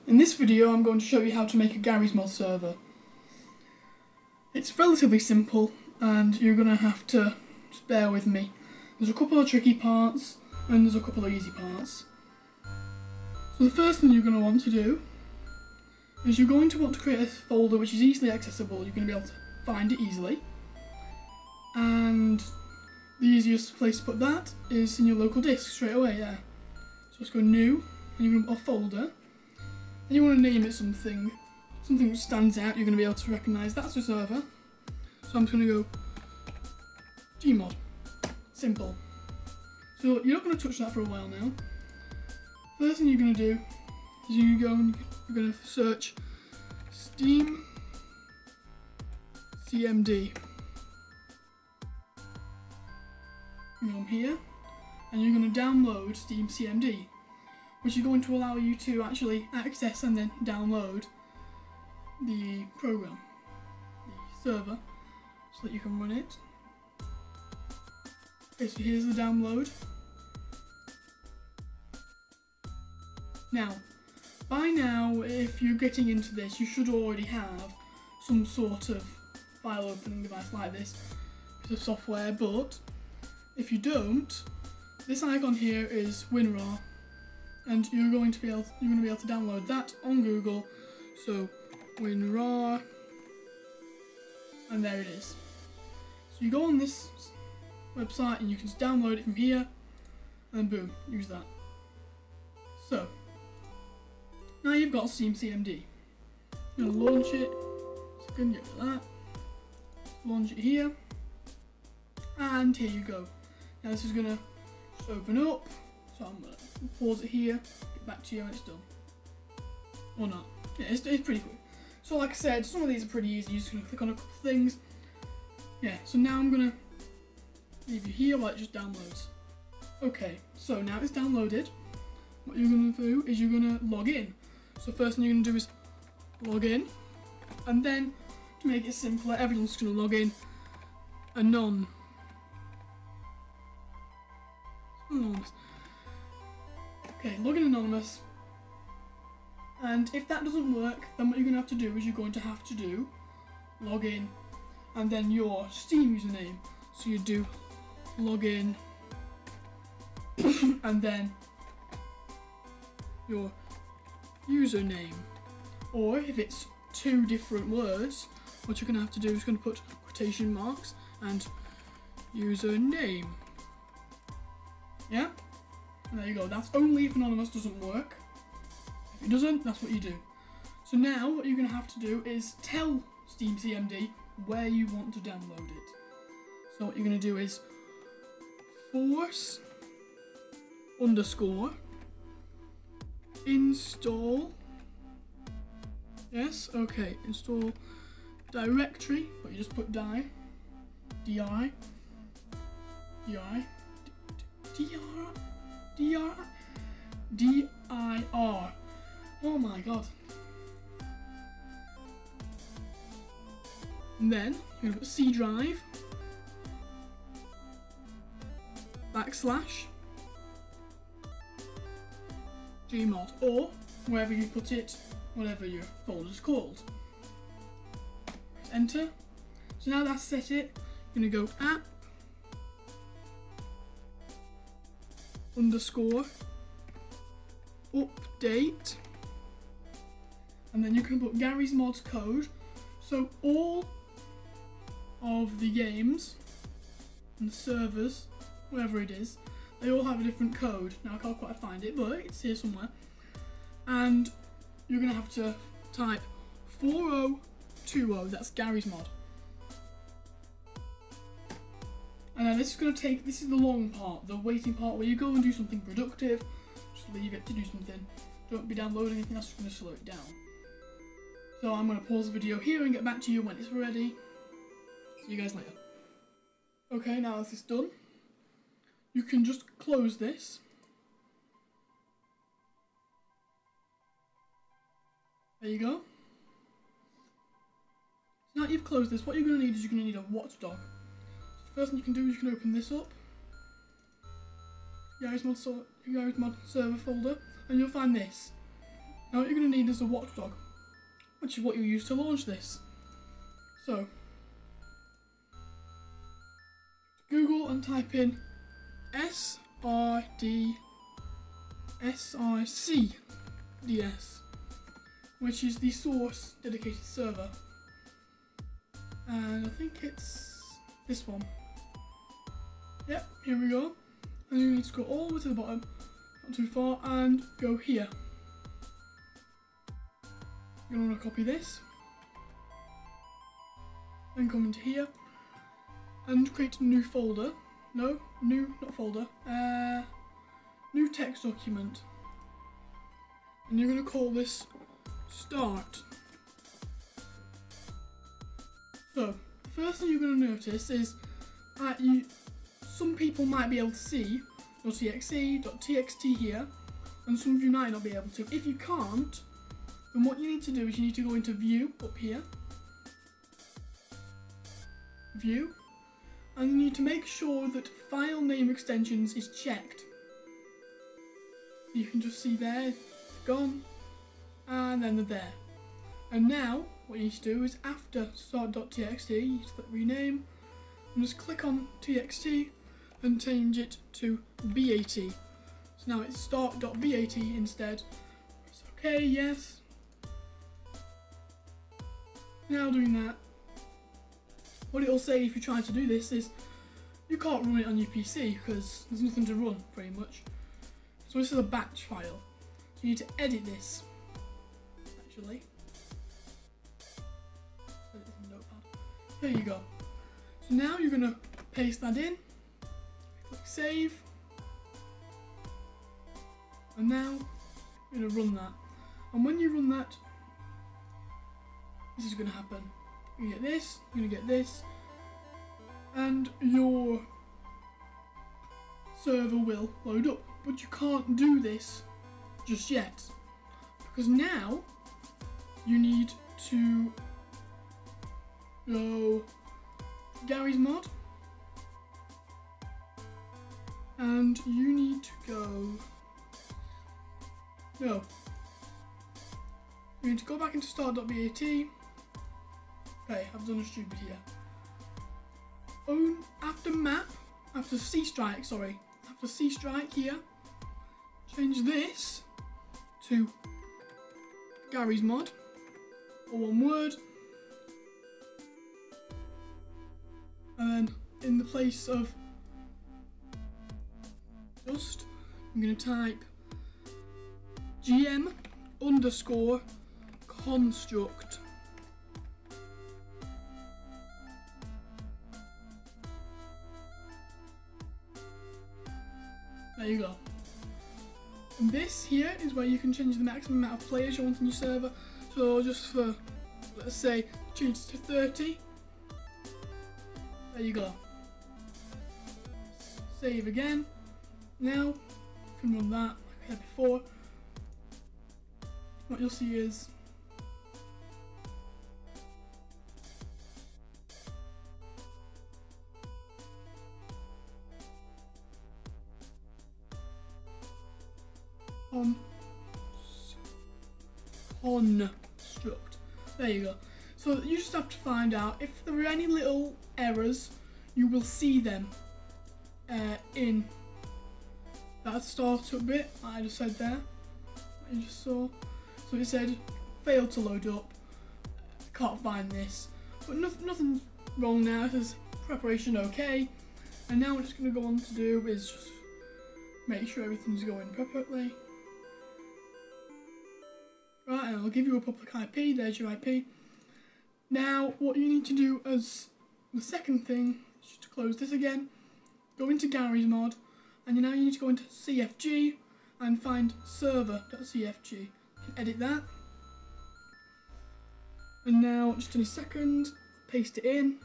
In this video I'm going to show you how to make a Garry's Mod server. It's relatively simple and you're going to have to just bear with me. There's a couple of tricky parts and there's a couple of easy parts. So the first thing you're going to want to do is you're going to want to create a folder which is easily accessible. You're going to be able to find it easily. And the easiest place to put that is in your local disk straight away there. So let's go new and you're going to put a folder. And you want to name it something which stands out, you're going to be able to recognise that's a server. So I'm just going to go Gmod. Simple. So you're not going to touch that for a while now. First thing you're going to do is you're going to go and you're going to search SteamCMD. You go here and you're going to download SteamCMD, which is going to allow you to actually access and then download the program, the server, so that you can run it. Okay, so here's the download. Now, by now, if you're getting into this, you should already have some sort of file opening device like this, piece of software, but if you don't, this icon here is WinRAR. And you're going to be able to download that on Google. So WinRAR, and there it is. So you go on this website and you can just download it from here, and then boom, use that. So now you've got SteamCMD. You're gonna launch it. Second, get rid of that. Launch it here, and here you go. Now this is gonna just open up. So I'm going to pause it here, get back to you when it's done. Or not. Yeah, it's pretty quick. So like I said, some of these are pretty easy. You're just going to click on a couple of things. Yeah, so now I'm going to leave you here while it just downloads. Okay, so now it's downloaded. What you're going to do is you're going to log in. So first thing you're going to do is log in. And then, to make it simpler, everyone's going to log in anonymous. Okay, log in anonymous, and if that doesn't work, then what you're going to have to do is you're going to have to do log in and then your Steam username. So you do login and then your username. Or if it's two different words, what you're going to have to do is going to put quotation marks and username. Yeah? And there you go, that's only if anonymous doesn't work. If it doesn't, that's what you do. So now what you're going to have to do is tell SteamCMD where you want to download it. So what you're going to do is force _ install. Yes, okay, install directory, but you just put dir. Oh my god. And then you're going to put C drive / Gmod, or wherever you put it, whatever your folder's called. Press enter. So now that's set it, you're going to go app _ update, and then you can put Garry's Mod code. So all of the games and the servers, wherever it is, they all have a different code. Now I can't quite find it, but it's here somewhere. And you're going to have to type 4020, that's Garry's Mod. And then this is the long part, the waiting part, where you go and do something productive. Just leave it to do something. Don't be downloading anything, that's just going to slow it down. So I'm going to pause the video here and get back to you when it's ready. See you guys later. Okay, now this is done, you can just close this. There you go. So now you've closed this, what you're going to need is you're going to need a watchdog. First thing you can do is you can open this up, Garry's Mod server folder, and you'll find this. Now what you're going to need is a watchdog, which is what you'll use to launch this. So, Google and type in SICDS, which is the source dedicated server. And I think it's this one. Yep, here we go. And you need to go all the way to the bottom, not too far, and go here. You're going to want to copy this, then come into here, and create a new folder. No, new, not folder. New text document. And you're going to call this start. So, the first thing you're going to notice is some people might be able to see .exe, .txt here, and some of you might not be able to. If you can't, then what you need to do is you need to go into View up here, View, and you need to make sure that File Name Extensions is checked. You can just see there, gone, and then they're there. And now, what you need to do is after start.txt, you need to click rename, and just click on txt and change it to BAT. So now it's start.bat instead. It's okay, yes. Now doing that, what it'll say if you try to do this is you can't run it on your PC because there's nothing to run pretty much. So this is a batch file. So you need to edit this actually. There you go. So now you're going to paste that in, click save, and now you're going to run that. And when you run that, this is going to happen. You're going to get this, you're going to get this, and your server will load up. But you can't do this just yet, because now you need to go Garry's mod, and you need to go, you need to go back into start.bat. Okay, I've done a stupid here. After map, after C strike here, change this to Garry's mod, or one word. And then in the place of just, I'm going to type gm_construct. There you go. And this here is where you can change the maximum amount of players you want on your server. So just for, let's say, change it to 30. There you go. Save again. Now, you can run that like I had before. What you'll see is construct. There you go. So you just have to find out if there are any little errors. You will see them in that startup bit I just said there. You just saw. So it said failed to load up. Can't find this, but nothing's wrong now. It says preparation okay. And now what it's going to go on to do is just make sure everything's going perfectly. Right, and I'll give you a public IP. There's your IP. Now, what you need to do as the second thing is just to close this again, go into Garry's mod, and now you need to go into CFG and find server.cfg. You can edit that. And now, just in a second, paste it in.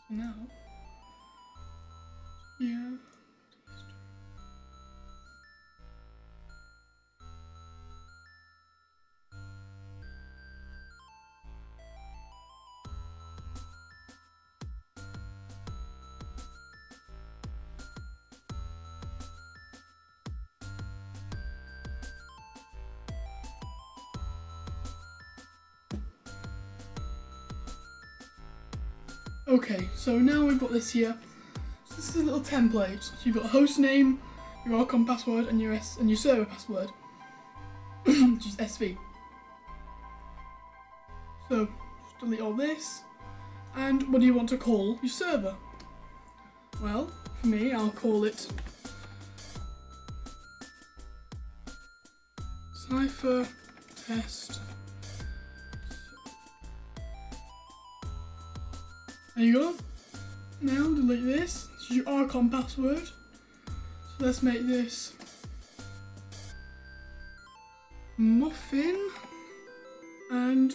So now, yeah. Okay, so now we've got this here. So this is a little template. So you've got a host name, your Archon password, and your server password, which is SV. So just delete all this. And what do you want to call your server? Well, for me, I'll call it Cipher Test. There you go. Now delete this. This is your Archon password. So let's make this Muffin, and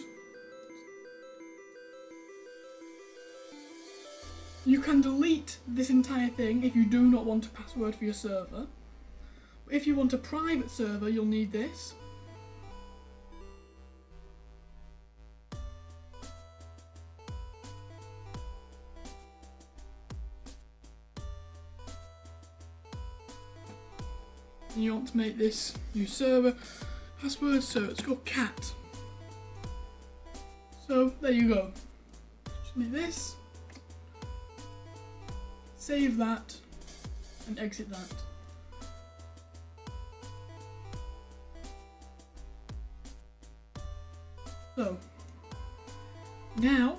you can delete this entire thing if you do not want a password for your server. But if you want a private server, you'll need this. And you want to make this your server password, so it's called cat. So there you go. Delete this, save that, and exit that. So now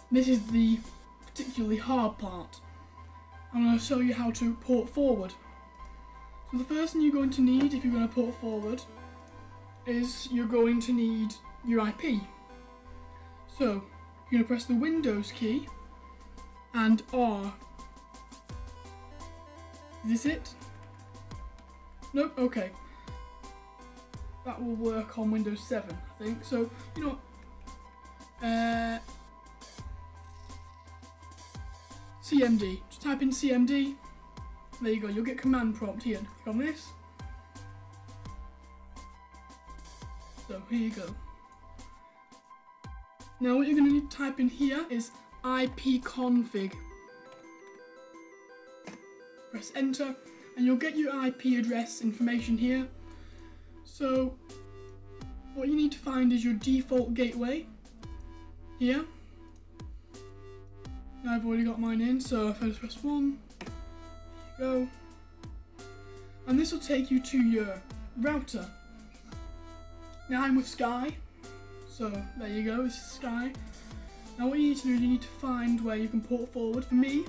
this is the particularly hard part. I'm going to show you how to port forward. So the first thing you're going to need if you're going to port forward is you're going to need your IP. So you're going to press the Windows key and R. Is this it? Nope, okay. That will work on Windows 7, I think. So, you know what? CMD. Just type in CMD. There you go, you'll get command prompt here. Click on this. So here you go. Now what you're going to need to type in here is ipconfig. Press enter and you'll get your IP address information here. So what you need to find is your default gateway here. Now I've already got mine in, so if I just press 1, go, and this will take you to your router. Now I'm with Sky, so there you go, this is Sky. Now what you need to do is you need to find where you can port forward. For me,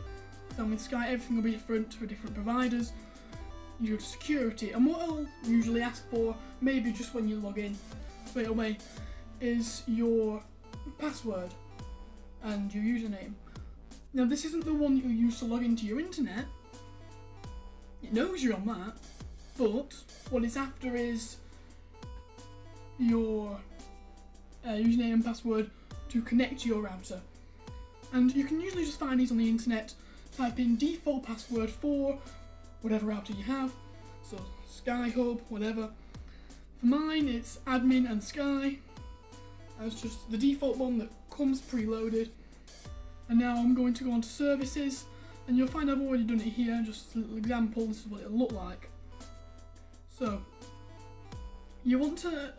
so I'm with Sky, everything will be different for different providers. You go to security, and what I'll usually ask for, maybe just when you log in straight away, is your password and your username. Now this isn't the one you use to log into your internet. It knows you're on that, but what it's after is your username and password to connect to your router. And you can usually just find these on the internet. Type in default password for whatever router you have, so Sky Hub, whatever. For mine, it's admin and Sky. That's just the default one that comes preloaded. And now I'm going to go on to services, and you'll find I've already done it here, just a little example. This is what it'll look like. So you want to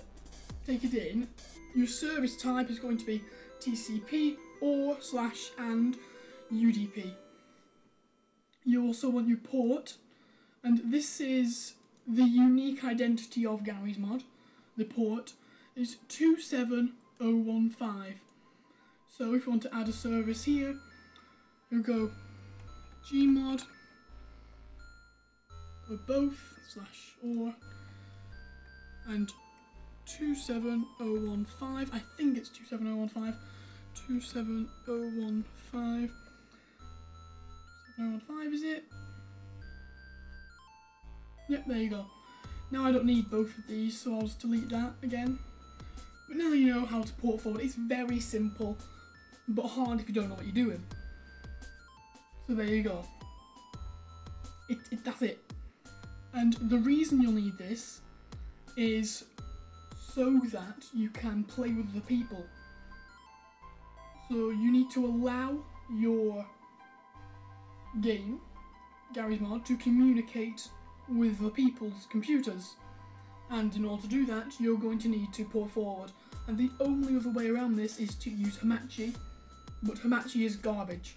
take it in. Your service type is going to be TCP or / and UDP. You also want your port, and this is the unique identity of Garry's mod. The port is 27015. So if you want to add a service here, you'll go Gmod, or both / or, and 27015. I think it's 27015. 27015. 27015 is it? Yep, there you go. Now I don't need both of these, so I'll just delete that again. But now you know how to port forward. It's very simple, but hard if you don't know what you're doing. So there you go. That's it. And the reason you'll need this is so that you can play with the people. So you need to allow your game, Garry's mod, to communicate with the people's computers. And in order to do that, you're going to need to port forward. And the only other way around this is to use Hamachi, but Hamachi is garbage.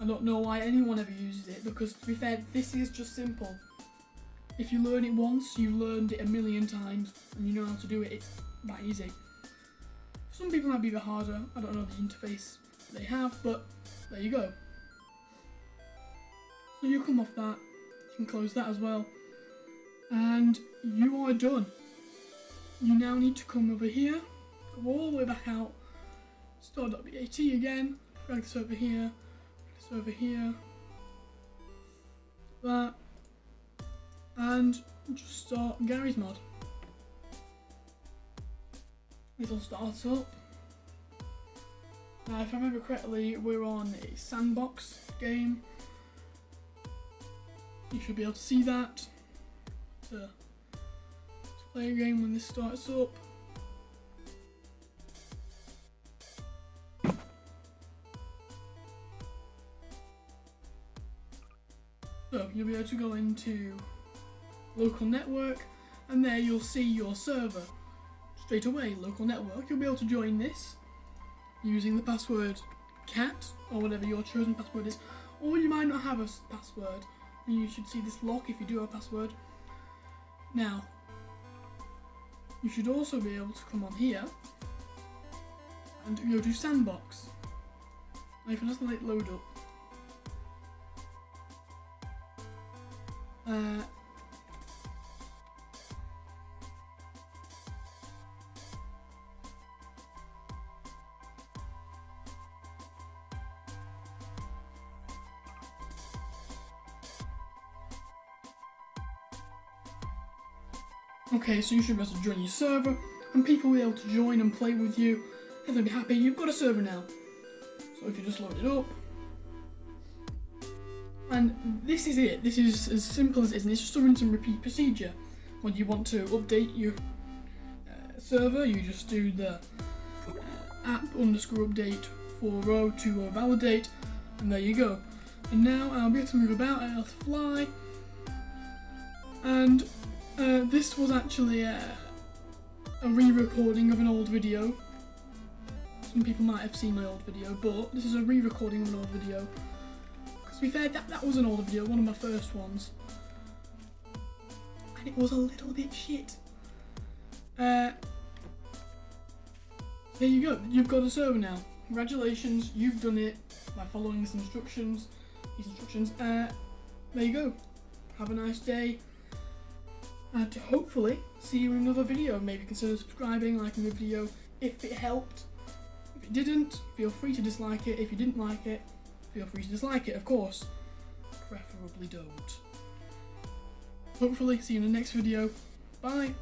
I don't know why anyone ever uses it, because to be fair, this is just simple. If you learn it once, you've learned it a million times, and you know how to do it, it's that easy. Some people might be a bit harder, I don't know the interface they have, but there you go. So you come off that, you can close that as well, and you are done. You now need to come over here, go all the way back out, start.bat again, drag this over here, that, and just start Garry's mod. It'll start up. Now, if I remember correctly, we're on a sandbox game. You should be able to see that to play a game when this starts up. So you'll be able to go into local network, and there you'll see your server. Straight away, local network, you'll be able to join this using the password cat, or whatever your chosen password is, or you might not have a password, and you should see this lock if you do have a password. Now, you should also be able to come on here and go to sandbox. Now if it doesn't let it load up, okay, so you should be able to join your server, and people will be able to join and play with you, and they'll be happy you've got a server now. So if you just load it up, and this is it. This is as simple as it is, and it's just a rinse and repeat procedure. When you want to update your server, you just do the app_update 4 to validate, and there you go. And now I'll be able to move about, I'll fly, and this was actually a re-recording of an old video. Some people might have seen my old video, but this is a re-recording of an old video. To be fair, that was an older video, one of my first ones, and it was a little bit shit. There you go, you've got a server now. Congratulations, you've done it by following these instructions. There you go. Have a nice day, and hopefully see you in another video. Maybe consider subscribing, liking the video if it helped. If it didn't, feel free to dislike it. If you didn't like it, feel free to dislike it, of course. Preferably don't. Hopefully see you in the next video. Bye!